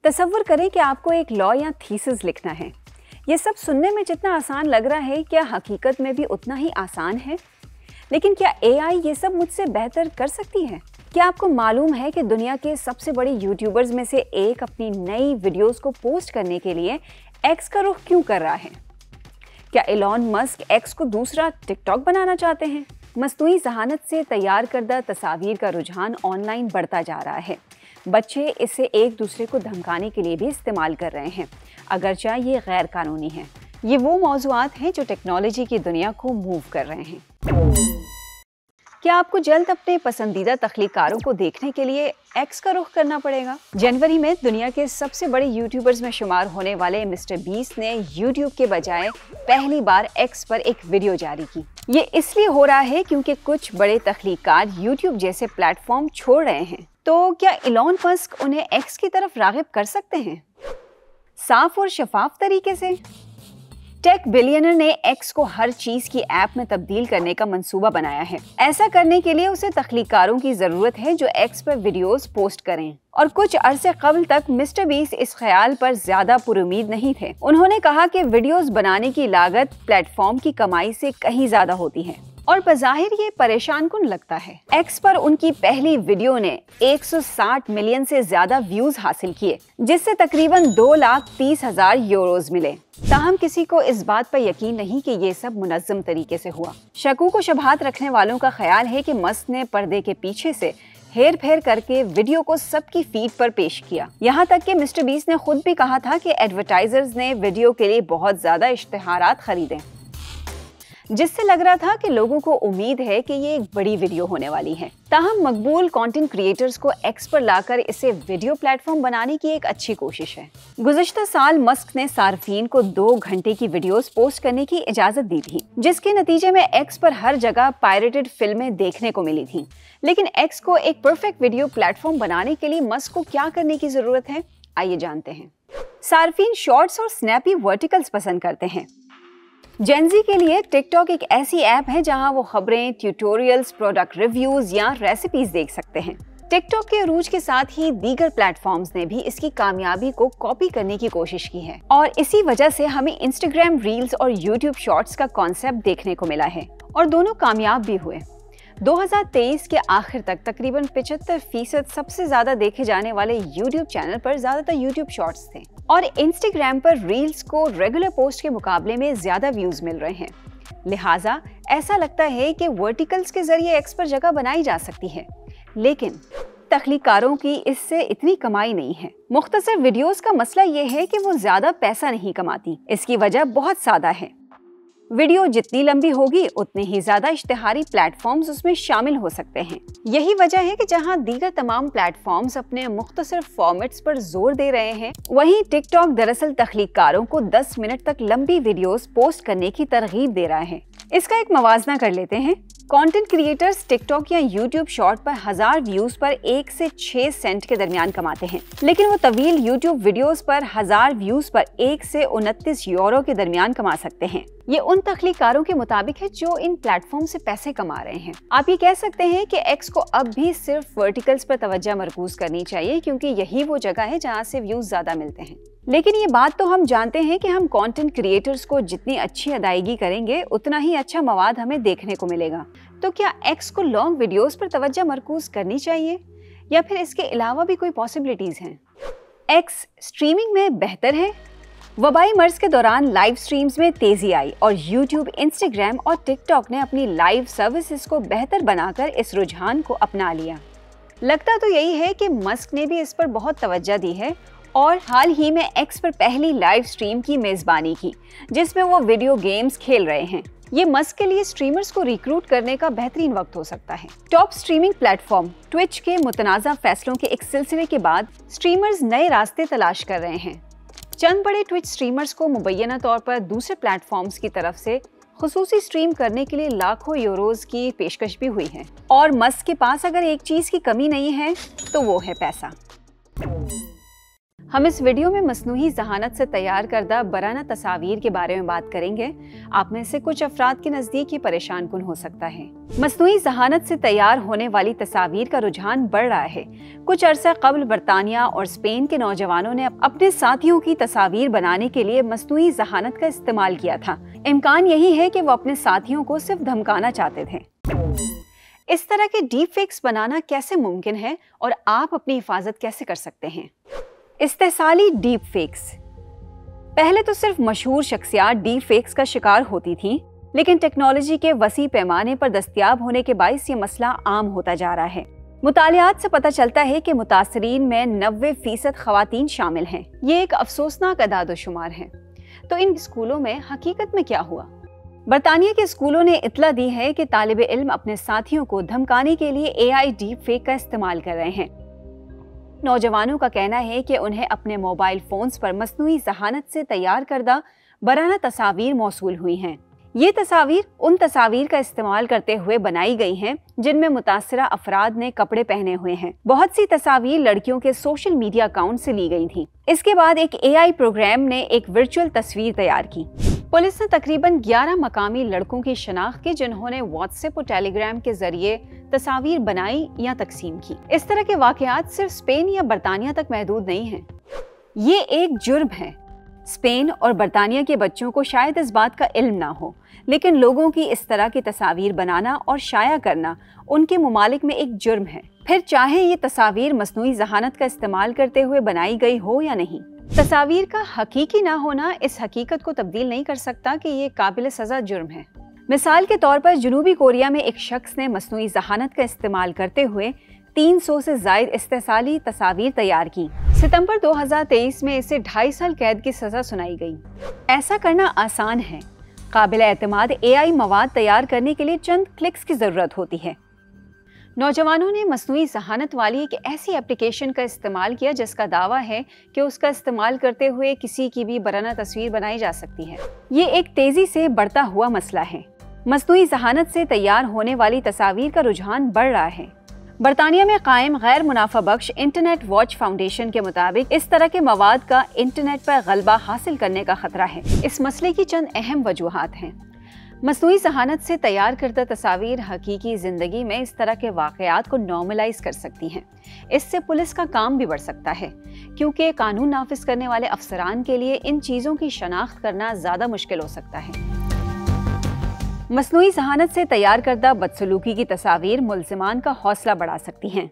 तसव्वुर करें कि आपको एक लॉ या थीसिस लिखना है। ये सब सुनने में जितना आसान लग रहा है, क्या हकीकत में भी उतना ही आसान है? लेकिन क्या एआई ये सब मुझसे बेहतर कर सकती है? क्या आपको मालूम है कि दुनिया के सबसे बड़े यूट्यूबर्स में से एक अपनी नई वीडियोस को पोस्ट करने के लिए एक्स का रुख क्यों कर रहा है? क्या एलॉन मस्क एक्स को दूसरा टिकटॉक बनाना चाहते हैं? मस्नूई ज़हानत से तैयार करदा तस्वीर का रुझान ऑनलाइन बढ़ता जा रहा है। बच्चे इसे एक दूसरे को धमकाने के लिए भी इस्तेमाल कर रहे हैं, अगरचे ये गैर कानूनी है। ये वो मौज़ूआत हैं जो टेक्नोलॉजी की दुनिया को मूव कर रहे हैं। क्या आपको जल्द अपने पसंदीदा तख्लीकारों को देखने के लिए एक्स का रुख करना पड़ेगा? जनवरी में दुनिया के सबसे बड़े यूट्यूबर्स में शुमार होने वाले मिस्टर बीस्ट ने यूट्यूब के बजाय पहली बार एक्स पर एक वीडियो जारी की। ये इसलिए हो रहा है क्योंकि कुछ बड़े तख्लीकार यूट्यूब जैसे प्लेटफॉर्म छोड़ रहे हैं। तो क्या एलॉन मस्क उन्हें एक्स की तरफ राग़िब कर सकते हैं, साफ और शफाफ तरीके से? टेक बिलियनर ने एक्स को हर चीज की ऐप में तब्दील करने का मंसूबा बनाया है। ऐसा करने के लिए उसे तख्लीकारों की जरूरत है जो एक्स पर वीडियोस पोस्ट करें। और कुछ अरसे कबल तक मिस्टर बीस्ट इस ख्याल पर ज्यादा पुरुमीद नहीं थे। उन्होंने कहा कि वीडियोस बनाने की लागत प्लेटफॉर्म की कमाई से कहीं ज्यादा होती है और बज़ाहिर ये परेशान कुन लगता है। एक्स पर उनकी पहली वीडियो ने 160 मिलियन से ज्यादा व्यूज हासिल किए, जिससे तकरीबन 2,30,000 यूरोज मिले। ताहम किसी को इस बात पर यकीन नहीं कि ये सब मुनज़्ज़म तरीके से हुआ। शकूक व शुबहात रखने वालों का ख्याल है कि मस्क ने पर्दे के पीछे से हेर फेर करके वीडियो को सबकी फीड पर पेश किया। यहाँ तक कि मिस्टर बीस्ट ने खुद भी कहा था कि एडवर्टाइजर्स ने वीडियो के लिए बहुत ज्यादा इश्तिहारात खरीदे, जिससे लग रहा था कि लोगों को उम्मीद है कि ये एक बड़ी वीडियो होने वाली है। ताहम मकबूल कंटेंट क्रिएटर्स को एक्स पर लाकर इसे वीडियो प्लेटफॉर्म बनाने की एक अच्छी कोशिश है। गुज़िश्ता साल मस्क ने सार्फिन को 2 घंटे की वीडियोस पोस्ट करने की इजाजत दी थी, जिसके नतीजे में एक्स पर हर जगह पायरेटेड फिल्में देखने को मिली थी। लेकिन एक्स को एक परफेक्ट वीडियो प्लेटफॉर्म बनाने के लिए मस्क को क्या करने की जरूरत है, आइए जानते हैं। सार्फिन शॉर्ट्स और स्नैपी वर्टिकल्स पसंद करते हैं। जेनजी के लिए टिकटॉक एक ऐसी ऐप है जहां वो खबरें, ट्यूटोरियल्स, प्रोडक्ट रिव्यूज या रेसिपीज देख सकते हैं। टिकटॉक के अरूज के साथ ही दीगर प्लेटफॉर्म्स ने भी इसकी कामयाबी को कॉपी करने की कोशिश की है और इसी वजह से हमें इंस्टाग्राम रील्स और यूट्यूब शॉर्ट्स का कॉन्सेप्ट देखने को मिला है और दोनों कामयाब भी हुए। 2023 के आखिर तक तकरीबन 75% सबसे ज्यादा देखे जाने वाले यूट्यूब चैनल पर ज्यादातर यूट्यूब शॉर्ट्स थे और इंस्टाग्राम पर रील्स को रेगुलर पोस्ट के मुकाबले में ज्यादा व्यूज मिल रहे हैं। लिहाजा ऐसा लगता है कि वर्टिकल्स के जरिए एक्स पर जगह बनाई जा सकती है, लेकिन तख्लीकारों की इससे इतनी कमाई नहीं है। मुख्तसर वीडियोस का मसला ये है कि वो ज्यादा पैसा नहीं कमाती। इसकी वजह बहुत सादा है। वीडियो जितनी लंबी होगी उतने ही ज्यादा इश्तिहारी प्लेटफॉर्म्स उसमें शामिल हो सकते हैं। यही वजह है कि जहां दीगर तमाम प्लेटफॉर्म्स अपने मुख्तसर फॉर्मेट्स पर जोर दे रहे हैं, वहीं टिकटॉक दरअसल तख्लीकारों को 10 मिनट तक लंबी वीडियोस पोस्ट करने की तरगीब दे रहा है। इसका एक मवाजना कर लेते हैं। कंटेंट क्रिएटर्स टिकटॉक या यूट्यूब शॉर्ट पर 1000 व्यूज पर 1 से 6 सेंट के दरमियान कमाते हैं, लेकिन वो तवील यूट्यूब वीडियोस पर 1000 व्यूज पर 1 से 29 यूरो के दरमियान कमा सकते हैं। ये उन तख्लीकारों के मुताबिक है जो इन प्लेटफॉर्म से पैसे कमा रहे हैं। आप ये कह सकते हैं कि एक्स को अब भी सिर्फ वर्टिकल्स पर तवज्जो मरकूज करनी चाहिए, क्योंकि यही वो जगह है जहाँ से व्यूज ज्यादा मिलते हैं। लेकिन ये बात तो हम जानते हैं कि हम कंटेंट क्रिएटर्स को जितनी अच्छी अदायगी करेंगे उतना ही अच्छा मवाद हमें देखने को मिलेगा। तो क्या एक्स को लॉन्ग वीडियोस पर तवज्जो मरकूज करनी चाहिए या फिर इसके अलावा भी कोई पॉसिबिलिटीज हैं? एक्स स्ट्रीमिंग में बेहतर है। वबाई मर्ज के दौरान लाइव स्ट्रीम्स में तेजी आई और यूट्यूब, इंस्टाग्राम और टिकटॉक ने अपनी लाइव सर्विसेज को बेहतर बनाकर इस रुझान को अपना लिया। लगता तो यही है कि मस्क ने भी इस पर बहुत तवज्जो दी है और हाल ही में एक्स पर पहली लाइव स्ट्रीम की मेजबानी की, जिसमें वो वीडियो गेम्स खेल रहे हैं। ये मस्क के लिए स्ट्रीमर्स को रिक्रूट करने का बेहतरीन वक्त हो सकता है। टॉप स्ट्रीमिंग प्लेटफॉर्म ट्विच के मुतनाज़ा फैसलों के एक सिलसिले के बाद स्ट्रीमर्स नए रास्ते तलाश कर रहे हैं। चंद बड़े ट्विच स्ट्रीमर्स को मुबैना तौर पर दूसरे प्लेटफॉर्म्स की तरफ से खुसूसी स्ट्रीम करने के लिए लाखों यूरोज की पेशकश भी हुई है और मस्क के पास अगर एक चीज की कमी नहीं है तो वो है पैसा। हम इस वीडियो में मसनूई ज़हानत से तैयार करदा बराना तस्वीर के बारे में बात करेंगे। आप में से कुछ अफराद के नज़दीक ये परेशान कुन हो सकता है। मसनूई ज़हानत से तैयार होने वाली तस्वीर का रुझान बढ़ रहा है। कुछ अरसा कबल बरतानिया और स्पेन के नौजवानों ने अपने साथियों की तस्वीर बनाने के लिए मसनूई ज़हानत का इस्तेमाल किया था। इम्कान यही है कि वो अपने साथियों को सिर्फ धमकाना चाहते थे। इस तरह के डीप फेक्स बनाना कैसे मुमकिन है और आप अपनी हिफाजत कैसे कर सकते हैं? इस्तेसाली डीप फेक्स। पहले तो सिर्फ मशहूर शख्सियात डीप फेक्स का शिकार होती थीं, लेकिन टेक्नोलॉजी के वसी पैमाने पर दस्तयाब होने के बाइस ये मसला आम होता जा रहा है। मुतालियात से पता चलता है कि मुतासरीन में 90% खवातीन शामिल हैं। ये एक अफसोसनाक अदाद-ओ-शुमार है। तो इन स्कूलों में हकीकत में क्या हुआ? बरतानिया के स्कूलों ने इत्तला दी है कि तालिबे इल्म अपने साथियों को धमकाने के लिए AI डीप फेक का इस्तेमाल कर रहे हैं। नौजवानों का कहना है कि उन्हें अपने मोबाइल फोन्स पर मसनूई ज़हानत से तैयार करदा बराना तस्वीर मौसूल हुई हैं। ये तस्वीर उन तस्वीर का इस्तेमाल करते हुए बनाई गई हैं जिनमें मुतासरा अफराद ने कपड़े पहने हुए हैं। बहुत सी तस्वीर लड़कियों के सोशल मीडिया अकाउंट से ली गई थी। इसके बाद एक AI प्रोग्राम ने एक वर्चुअल तस्वीर तैयार की। पुलिस ने तकरीबन 11 मकामी लड़कों की शनाख्त की जिन्होंने व्हाट्सएप और टेलीग्राम के जरिए तस्वीर बनाई या तकसीम की। इस तरह के वाकयात सिर्फ स्पेन या बरतानिया तक महदूद नहीं हैं। ये एक जुर्म है। स्पेन और बरतानिया के बच्चों को शायद इस बात का इल्म ना हो, लेकिन लोगों की इस तरह की तस्वीर बनाना और शाया करना उनके मुमालिक में एक जुर्म है, फिर चाहे ये तस्वीर मसनूई ज़हानत का इस्तेमाल करते हुए बनाई गई हो या नहीं। तस्वीर का हकीकी ना होना इस हकीकत को तब्दील नहीं कर सकता कि ये काबिल सज़ा जुर्म है। मिसाल के तौर पर जनूबी कोरिया में एक शख्स ने मसनूई ज़हानत का इस्तेमाल करते हुए 300 से ज़ायद इस्तेसाली तस्वीर तैयार की। सितंबर 2023 में इसे 2.5 साल कैद की सज़ा सुनाई गई। ऐसा करना आसान है। काबिल एतमाद AI मवाद तैयार करने के लिए चंद क्लिक्स की ज़रूरत होती है। नौजवानों ने मसनूई ज़हानत वाली एक ऐसी एप्लीकेशन का इस्तेमाल किया जिसका दावा है कि उसका इस्तेमाल करते हुए किसी की भी बराना तस्वीर बनाई जा सकती है। ये एक तेज़ी से बढ़ता हुआ मसला है। मसनूई ज़हानत से तैयार होने वाली तस्वीर का रुझान बढ़ रहा है। बरतानिया में कायम गैर मुनाफा बख्श इंटरनेट वॉच फाउंडेशन के मुताबिक इस तरह के मवाद का इंटरनेट पर गलबा हासिल करने का खतरा है। इस मसले की चंद अहम वजूहात हैं। मसनूई ज़हानत से तैयार करदा तस्वीर हकीकी ज़िंदगी में इस तरह के वाक़यात को नॉर्मलाइज कर सकती हैं। इससे पुलिस का काम भी बढ़ सकता है, क्योंकि कानून नाफिज करने वाले अफसरान के लिए इन चीज़ों की शनाख्त करना ज़्यादा मुश्किल हो सकता है। मसनूई ज़हानत से तैयार करदा बदसलूकी की तस्वीर मुल्ज़िमान का हौसला बढ़ा सकती हैं।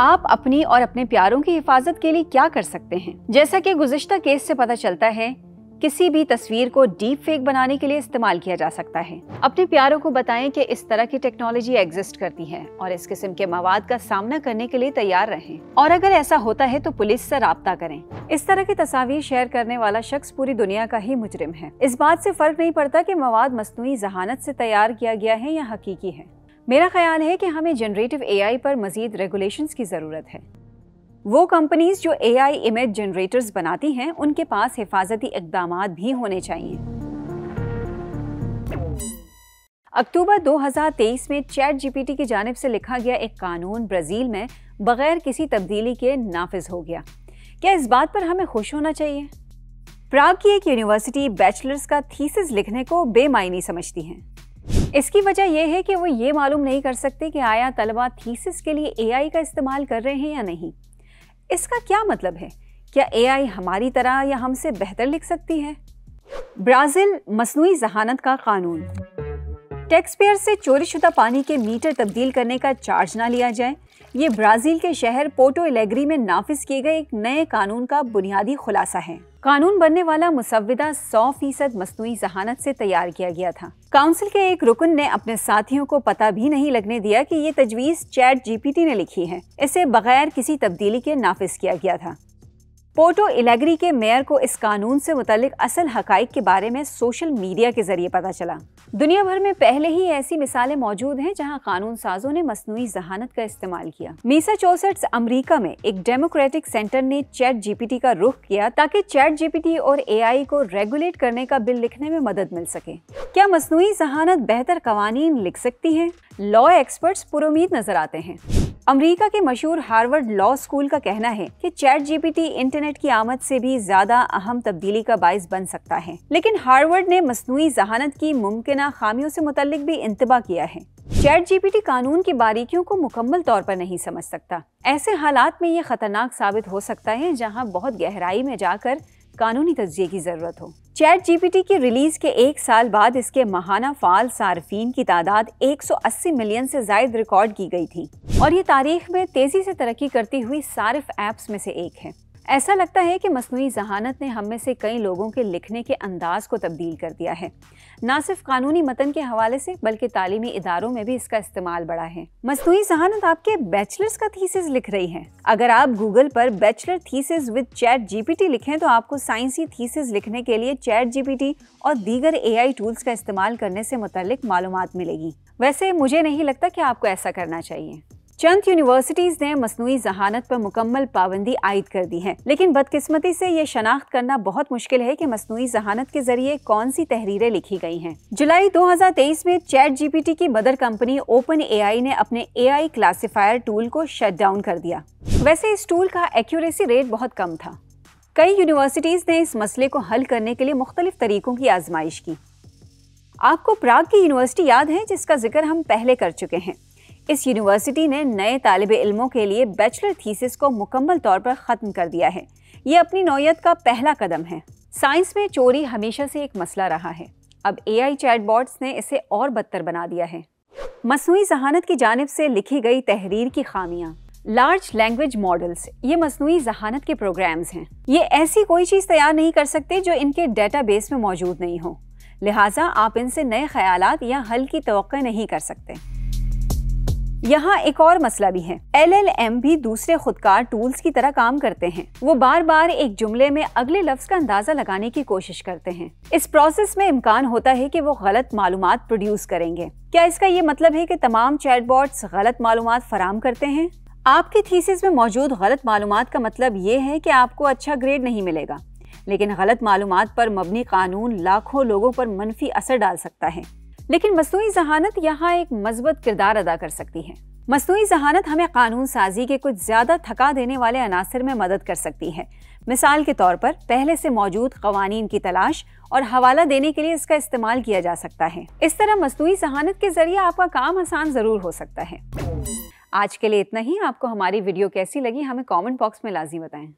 आप अपनी और अपने प्यारों की हिफाजत के लिए क्या कर सकते हैं? जैसा कि गुज़िश्ता केस से पता चलता है, किसी भी तस्वीर को डीप फेक बनाने के लिए इस्तेमाल किया जा सकता है। अपने प्यारों को बताएं कि इस तरह की टेक्नोलॉजी एग्जिस्ट करती है और इस किस्म के मवाद का सामना करने के लिए तैयार रहें, और अगर ऐसा होता है तो पुलिस से राब्ता करें। इस तरह की तस्वीर शेयर करने वाला शख्स पूरी दुनिया का ही मुजरिम है। इस बात से फर्क नहीं पड़ता कि मवाद मसनूई ज़हानत से तैयार किया गया है या हकीकी है। मेरा ख्याल है कि हमें जनरेटिव AI पर मजीद रेगुलेशंस की ज़रूरत है। वो कंपनीज जो AI इमेज जनरेटर्स बनाती हैं, उनके पास हिफाजती इक़दामात भी होने चाहिए। अक्टूबर 2023 में ChatGPT की जानिब से लिखा गया एक कानून ब्राज़ील में बगैर किसी तब्दीली के नाफिज हो गया। क्या इस बात पर हमें खुश होना चाहिए? प्राग की एक यूनिवर्सिटी बैचलर्स का थीसिस लिखने को बेमायनी समझती है। इसकी वजह यह है कि वो ये मालूम नहीं कर सकते कि आया तलबा थीसिस के लिए AI का इस्तेमाल कर रहे हैं या नहीं। इसका क्या मतलब है? क्या AI हमारी तरह या हमसे बेहतर लिख सकती है? ब्राज़ील मसनूई ज़हानत का कानून। टैक्सपेयर से चोरीशुदा पानी के मीटर तब्दील करने का चार्ज ना लिया जाए, ये ब्राज़ील के शहर पोर्टो एलेग्री में नाफिज किए गए एक नए कानून का बुनियादी खुलासा है। कानून बनने वाला मुसव्विदा 100% मसनूई ज़हानत से तैयार किया गया था। काउंसिल के एक रुकन ने अपने साथियों को पता भी नहीं लगने दिया कि ये तजवीज़ ChatGPT ने लिखी है। इसे बगैर किसी तब्दीली के नाफिज किया गया था। पोर्टो एलेग्री के मेयर को इस कानून से मुतालिक असल हकाइक के बारे में सोशल मीडिया के जरिए पता चला। दुनिया भर में पहले ही ऐसी मिसालें मौजूद हैं जहां कानून साजों ने मसनूई ज़हानत का इस्तेमाल किया। मैसाचुसेट्स अमेरिका में एक डेमोक्रेटिक सेंटर ने ChatGPT का रुख किया ताकि ChatGPT और AI को रेगुलेट करने का बिल लिखने में मदद मिल सके। क्या मसनूई ज़हानत बेहतर कवानीन लिख सकती है? लॉ एक्सपर्ट्स पुरुमीद नजर आते हैं। अमेरिका के मशहूर हार्वर्ड लॉ स्कूल का कहना है कि चैट जीपीटी इंटरनेट की आमद से भी ज्यादा अहम तब्दीली का बाइस बन सकता है। लेकिन हार्वर्ड ने मसनूई जहानत की मुमकिना खामियों से मुतल्लिक भी इंतबा किया है। चैट जीपीटी कानून की बारीकियों को मुकम्मल तौर पर नहीं समझ सकता। ऐसे हालात में ये खतरनाक साबित हो सकता है जहां बहुत गहराई में जाकर कानूनी तज्ज़िये की जरूरत हो। चैट जीपीटी की रिलीज के 1 साल बाद इसके माहाना फाल सार्फिन की तादाद 180 मिलियन से जायद रिकॉर्ड की गई थी और ये तारीख में तेजी से तरक्की करती हुई सारिफ ऐप्स में से एक है। ऐसा लगता है कि मसनूई जहानत ने हम में से कई लोगों के लिखने के अंदाज को तब्दील कर दिया है। न सिर्फ कानूनी मतन के हवाले से बल्कि तालीमी इदारों में भी इसका इस्तेमाल बढ़ा है। मसनूई जहानत आपके बैचलर्स का थीसिस लिख रही है। अगर आप गूगल पर bachelor thesis with chat GPT लिखें तो आपको साइंसी थीसिस लिखने के लिए चैट जीपीटी और दीगर AI टूल्स का इस्तेमाल करने से मुतल्लिक मालूमात मिलेगी। वैसे मुझे नहीं लगता कि आपको ऐसा करना चाहिए। चंद यूनिवर्सिटीज ने मसनूई जहानत पर मुकम्मल पाबंदी आयद कर दी है, लेकिन बदकिस्मती से ये शनाख्त करना बहुत मुश्किल है कि मसनूई जहानत के जरिए कौन सी तहरीरें लिखी गई हैं। जुलाई 2023 में चैट जीपीटी की मदर कंपनी ओपन AI ने अपने AI क्लासिफायर टूल को शट डाउन कर दिया। वैसे इस टूल का एक्यूरेसी रेट बहुत कम था। कई यूनिवर्सिटीज ने इस मसले को हल करने के लिए मुख्तलिफ तरीकों की आजमाइश की। आपको प्राग की यूनिवर्सिटी याद है, जिसका जिक्र हम पहले कर चुके हैं। इस यूनिवर्सिटी ने नए तालिबे इल्मों के लिए बैचलर थीसिस को मुकम्मल तौर पर ख़त्म कर दिया है। ये अपनी नौयत का पहला कदम है। साइंस में चोरी हमेशा से एक मसला रहा है। अब AI चैटबॉट्स ने इसे और बदतर बना दिया है। मसनूई जहानत की जानिब से लिखी गई तहरीर की खामियां। लार्ज लैंग्वेज मॉडल्स ये मसनूई जहानत के प्रोग्राम्स हैं। ये ऐसी कोई चीज़ तैयार नहीं कर सकते जो इनके डेटाबेस में मौजूद नहीं हो, लिहाजा आप इनसे नए ख्यालात या हल की तवक्को नहीं कर सकते। यहाँ एक और मसला भी है। LLM भी दूसरे खुदकार टूल्स की तरह काम करते हैं। वो बार बार एक जुमले में अगले लफ्ज का अंदाजा लगाने की कोशिश करते हैं। इस प्रोसेस में इम्कान होता है कि वो गलत मालूमात प्रोड्यूस करेंगे। क्या इसका ये मतलब है कि तमाम चैटबॉट्स गलत मालूमात फराम करते हैं? आपकी थीसिस में मौजूद गलत मालूमात का मतलब ये है कि आपको अच्छा ग्रेड नहीं मिलेगा, लेकिन गलत मालूमात पर मबनी कानून लाखों लोगों पर मनफी असर डाल सकता है। लेकिन मसनूई जहानत यहाँ एक मज़बूत किरदार अदा कर सकती है। मसनूई जहानत हमें कानून साजी के कुछ ज्यादा थका देने वाले अनासर में मदद कर सकती है। मिसाल के तौर पर पहले से मौजूद कवानीन की तलाश और हवाला देने के लिए इसका इस्तेमाल किया जा सकता है। इस तरह मसनूई जहानत के जरिए आपका काम आसान जरूर हो सकता है। आज के लिए इतना ही। आपको हमारी वीडियो कैसी लगी हमें कमेंट बॉक्स में लाज़िम बताएं।